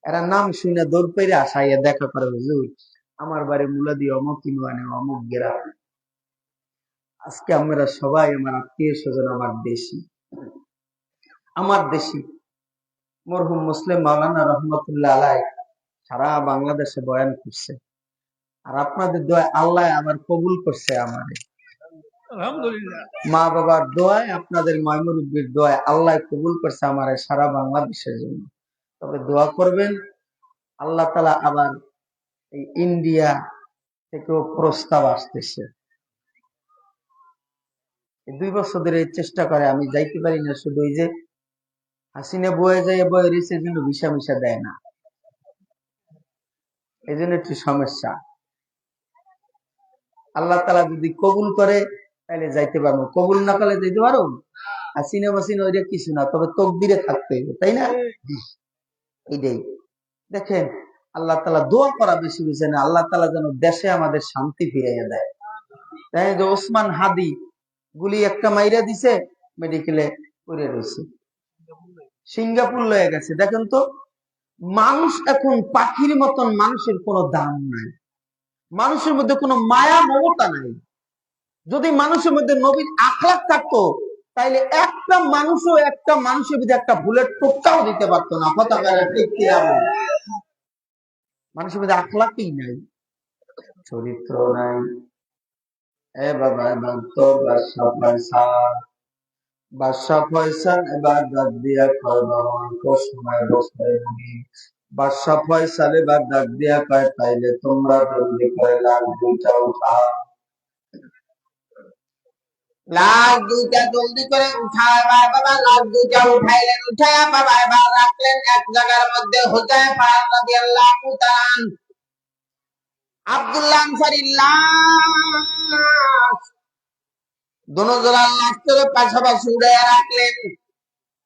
এরা নাম শুনে দৌড় পেরে আসাইয়া দেখা করে, হুজুর আমার বাড়ি মুলাদি অমুক ইউনিয়নে অমুক গ্রাম। আজকে আমরা সবাই আমার আত্মীয় স্বজন আমার দেশি মরহুম মুসলিম মাওলানা রহমতুল্লাহ আলাই সারা বাংলাদেশে বয়ান করছে, আর আপনাদের দোয়া আল্লাহ আমার কবুল করছে। আমাদের মা বাবার দোয়ায়, আপনাদের ময়মুরব্বির দোয়ায় আল্লাহ কবুল করছে আমার সারা বাংলাদেশের জন্য। তবে দোয়া করবেন, আল্লাহ তাআলা আবার এই ইন্ডিয়া থেকেও প্রস্তাব আসতেছে। 2 বছর ধরে চেষ্টা করে, আমি যাইতে পারি না। শুধু ওই যে হাসিনা বয়ে যায়, বয়ে রেছে জন্য ভিসা মিশা দেয় না, এই জন্য একটু সমস্যা। আল্লাহ তাআলা যদি কবুল করে তাহলে যাইতে পারবো, কবুল না করলে যাইতে পারো। সিনেমা সিনেমা ওইটা কিছু না, তবে তকদিরে থাকতে হবে, তাই না? এইটাই দেখেন, আল্লাহ তাআলা দোয়া করা বেশি বেশি না, আল্লাহ তাআলা যেন দেশে আমাদের শান্তি ফিরাইয়া দেয়। তাই যে ওসমান হাদি গুলি একটা মাইরা দিছে, মেডিকেলে পড়ে রয়েছে, সিঙ্গাপুর লয়ে গেছে। দেখেন তো, মানুষ এখন পাখির মতন, মানুষের কোনো দাম নাই, মানুষের মধ্যে কোনো মায়া মমতা নাই। যদি মানুষের মধ্যে নবীর আখলাক থাকতো, তাইলে একটা মানুষের মধ্যে একটা ভুলের টোপটাও দিতে পারতো না। কথা বলে ঠিক কি না? মানুষের মধ্যে আখলাকই নাই, চরিত্র নাই। এ বাবা, এবার তো বাদশা ফয়সাল এবার ডাক দিয়া কয়, বাবা সময় বসে বাদশা ফয়সাল এবার ডাক দিয়া কয়, তাইলে তোমরা জলদি করে লাখ দুইটা উঠাও, লাখ দুইটা জলদি করে উঠায়। বাবা লাখ দুইটা উঠাইলেন, উঠায় বাবা এবার রাখলেন এক জায়গার মধ্যে। হুযায়ফা রাদিয়াল্লাহু তাআলা আব্দুল্লাহ আনসারীর লাশ দুজনের লাশ করে পাশাপাশি উড়াইয়া রাখলেন।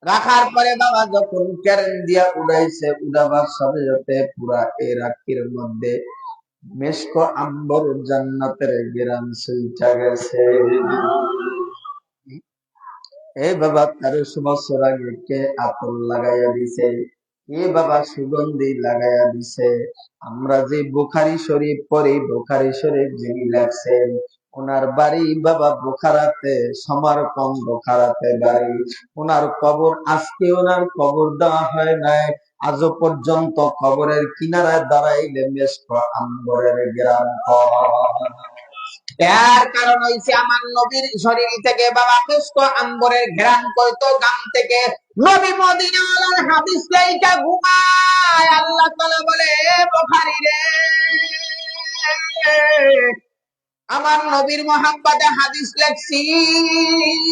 রাখার পরে বাবা যখন ক্যারেন দিয়া উড়াইছে, উড়াবার সাথে সাথে পুরা এই রাত্রির মধ্যে মেশক আম্বর জান্নাতের গেরান সুইটা গেছে। এ বাবা 1300 বছর আগে কে আতর লাগাইয়া দিছে, এ বাবা সুগন্ধি লাগাইয়া দিছে। আমরা যে বুখারী শরীফ পড়ি, বুখারী শরীফ যিনি লেখছেন, ওনার বাড়ি বাবা বুখারাতে, সমরকন্দ বুখারাতে বাড়ি। ওনার কবর, আজকে ওনার কবর দেওয়া হয় নাই, আজও পর্যন্ত কবরের কিনারায় দাঁড়াইলে মেশক আম্বরের গ্রাম। এর কারণ হইছে আমার নবীর শরীর থেকে বাবা মেশক আম্বরের ঘ্রাণ কইতো গাম থেকে। নবী মদিনার হাদিস লেখা ঘুমায়, আল্লাহ তাআলা বলে, বুখারী রে, আমার নবীর মোহাম্মদে হাদিস লেখছিস,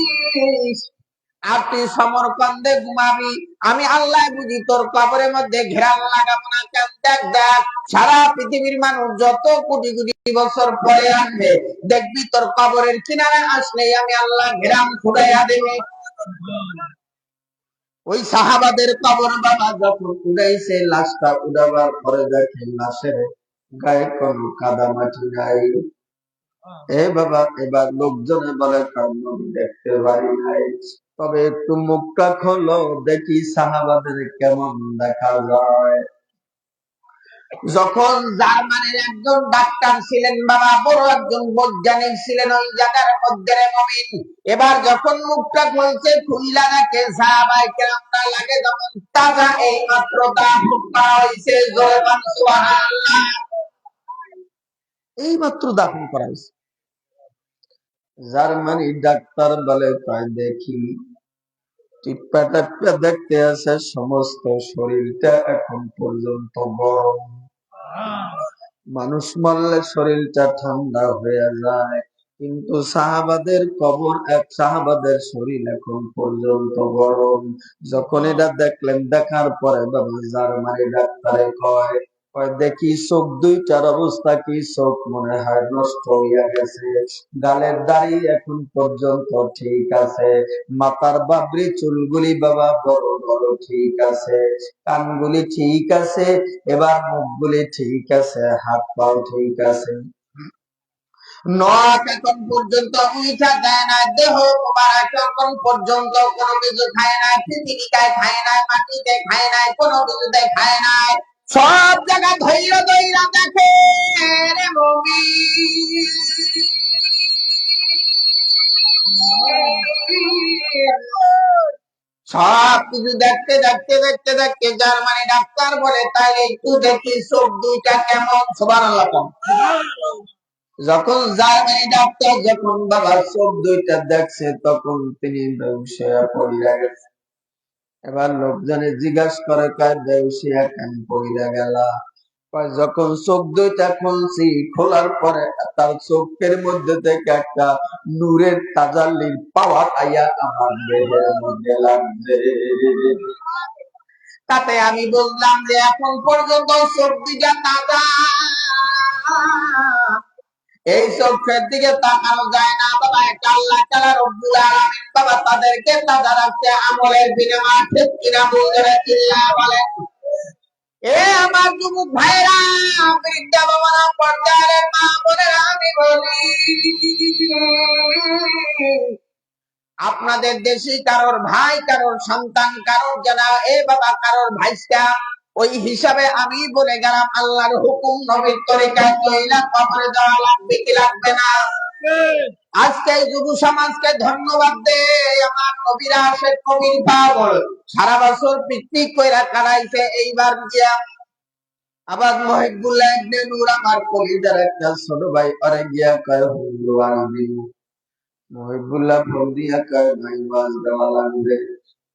আর তুই সমরকন্দে ঘুমাবি, আমি আল্লাহ বুঝি তোর কবরের মধ্যে ঘেরান লাগাবো না কেন? দেখ দেখ, সারা পৃথিবীর মানুষ যত কোটি কোটি বছর পরে আসবে, দেখবি তোর কবরের কিনারে আসলেই আমি আল্লাহ ঘেরান ফুরাইয়া দেবে। ওই সাহাবাদের কবর বাবা যখন উড়াইছে, লাশটা উড়াবার পরে দেখে লাশের গায়ে কোনো কাদা মাটি নাই। এ বাবা, এবার লোকজনে বলে, নবী দেখতে পারি নাই, তবে একটু মুখটা খোলো দেখি সাহাবাদের কেমন দেখা যায়। যখন জার্মানির একজন ডাক্তার ছিলেন বাবা, বড় একজন বৈজ্ঞানিক ছিলেন ওই জায়গার মধ্যে রে মুমিন, এবার যখন মুখটা খুলছে, খুইলা দেখে সাহাবায়ে কেরামরা লাগে যখন তাজা, এই মাত্র দাফন করা হয়েছে। জোরে বল সুবহানাল্লাহ। এই মাত্র দাফন করা হয়েছে। জার্মানি ডাক্তার বলে, তাই দেখি টিপ্পা টাপ্পা দেখতে আছে, সমস্ত শরীরটা এখন পর্যন্ত গরম। মানুষ মরলে শরীরটা ঠান্ডা হয়ে যায়, কিন্তু সাহাবাদের কবর, এক সাহাবাদের শরীর এখন পর্যন্ত গরম। যখন এটা দেখলেন, দেখার পরে বাবা জার্মানি ডাক্তারে কয়, দেখি চোখ দুইটার অবস্থা কি? চোখ মনে হয় নষ্ট হইয়া গেছে, গালের দাড়ি এখন পর্যন্ত ঠিক আছে, মাথার বাবরি চুলগুলি বাবা বড় বড় ঠিক আছে, কানগুলি ঠিক আছে, এবার মুখগুলি ঠিক আছে, হাত পাও ঠিক আছে, নখ এখন পর্যন্ত উঠা যায় না, দেহ মোবারক এখন পর্যন্ত কোনো কিছু খায় নাই, পৃথিবীতে খায় নাই, মাটিতে খায় নাই, কোনো কিছুতে খায় নাই, সব জায়গা ধৈর্য ধৈর্য দেখে রে মুমিন। সব কিছু দেখতে দেখতে দেখতে দেখতে জার্মানি ডাক্তার বলে, তাইলে একটু দেখি চোখ দুইটা কেমন। সুবহানাল্লাহ। যখন জার্মানি ডাক্তার যখন বাবা চোখ দুইটা দেখছে, তখন তিনি বেহুশিয়া পড়িয়া গেছে। এবার লোকজনে জিজ্ঞাসা করে, কয় বেহুশিয়া কেন পড়িয়া গেলা? যখন চোখ দুইটা খুলছি, খোলার পরে তার চোখের মধ্যে থেকে একটা নূরের তাজাল্লির পাওয়ার আইয়া আমার দেহের মধ্যে লাগছে। তাতে আমি বললাম যে এখন পর্যন্ত চোখ দুইটা তাজা, এই চোখের দিকে তাকানো যায় না বাবা, এটা আল্লাহ তাআলা রব্বুল আলামিন বাবা তাদেরকে তাজা রাখছে আমলের বিনিময়ে, ঠিক কিনা বলতে চিল্লা বলে। এ আমার যুবক ভাইরা, বৃদ্ধা বাবারা, পর্দারের মা বোনেরা, আমি বলি আপনাদের দেশে কারোর ভাই, কারোর সন্তান, কারোর জানা এ বাবা কারোর ভাইস্তা, ওই হিসাবে আমি বলে গেলাম আল্লাহর হুকুম নবীর তরিকায় চইলা কবরে যাওয়া লাগবে কি লাগবে না? আজকে যুব সমাজকে ধন্যবাদ দে, আমার নবীরা আসে কবির পাগল, সারা বছর পিকনিক কইরা কাটাইছে, এইবার গিয়া আবার মহিবুল্লাহ ইবনে নূর আমার কলিজার একটা ছোট ভাই আরে গিয়া কয় হুজুর আনবি। মহিবুল্লাহ ফোন দিয়া কয় ভাই ওয়াজ দেওয়া লাগবে।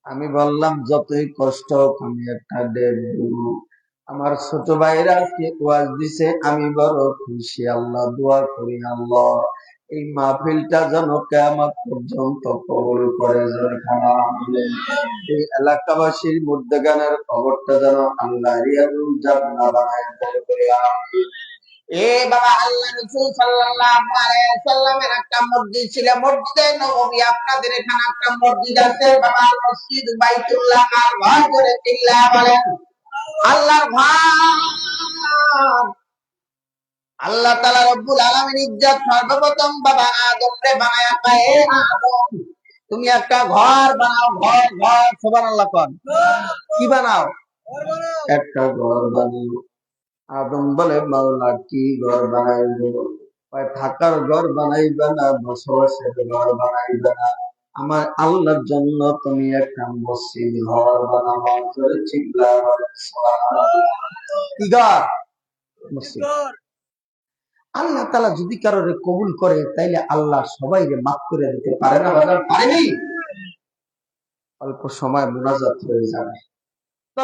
আমি বললাম যতই কষ্ট হোক আমি একটা ডেট দিব। আমার ছোট ভাইরা আজকে ওয়াজ দিছে, আমি বড় খুশি। আল্লাহ দোয়া করি আল্লাহ এই মাহফিলটা যেন কিয়ামত পর্যন্ত কবুল করে। এই এলাকাবাসীর মধ্যখানের খবরটা যেন আল্লাহ রিয়াজুল জান্নাহ বানায় দেয়। আমিন। এ বাবা, আল্লাহ রাসূল সাল্লাল্লাহু আলাইহি ওয়াসাল্লামের একটা মসজিদ ছিল, মসজিদে নববী। আপনাদের এখানে একটা মসজিদ আছে বাবা, মসজিদ বাইতুল্লাহ। আর ঘর করে চিল্লা বলেন আল্লাহর ঘর। আল্লাহ তাআলা রব্বুল আলামিন ইজ্জত সর্বপ্রথম বাবা আদমকে বানায়া কয়, এ আদম তুমি একটা ঘর বানাও। ঘর, ঘর, সুবহানাল্লাহ কোন। কি বানাও? একটা ঘর বানাও। আদম বলে মাওলা কি ঘর বানাইব? থাকার ঘর বানাইবে না, বসবাসের ঘর বানাইবে না, আমার আল্লাহর জন্য তুমি একটা মসজিদ ঘর বানাও। চিল্লা কি ঘর? মসজিদ। আল্লাহ তাআলা যদি কারোর কবুল করে তাইলে আল্লাহ সবাইকে মাফ করে দিতে পারে না? পারেনি? অল্প সময় মুনাজাত হয়ে যাবে।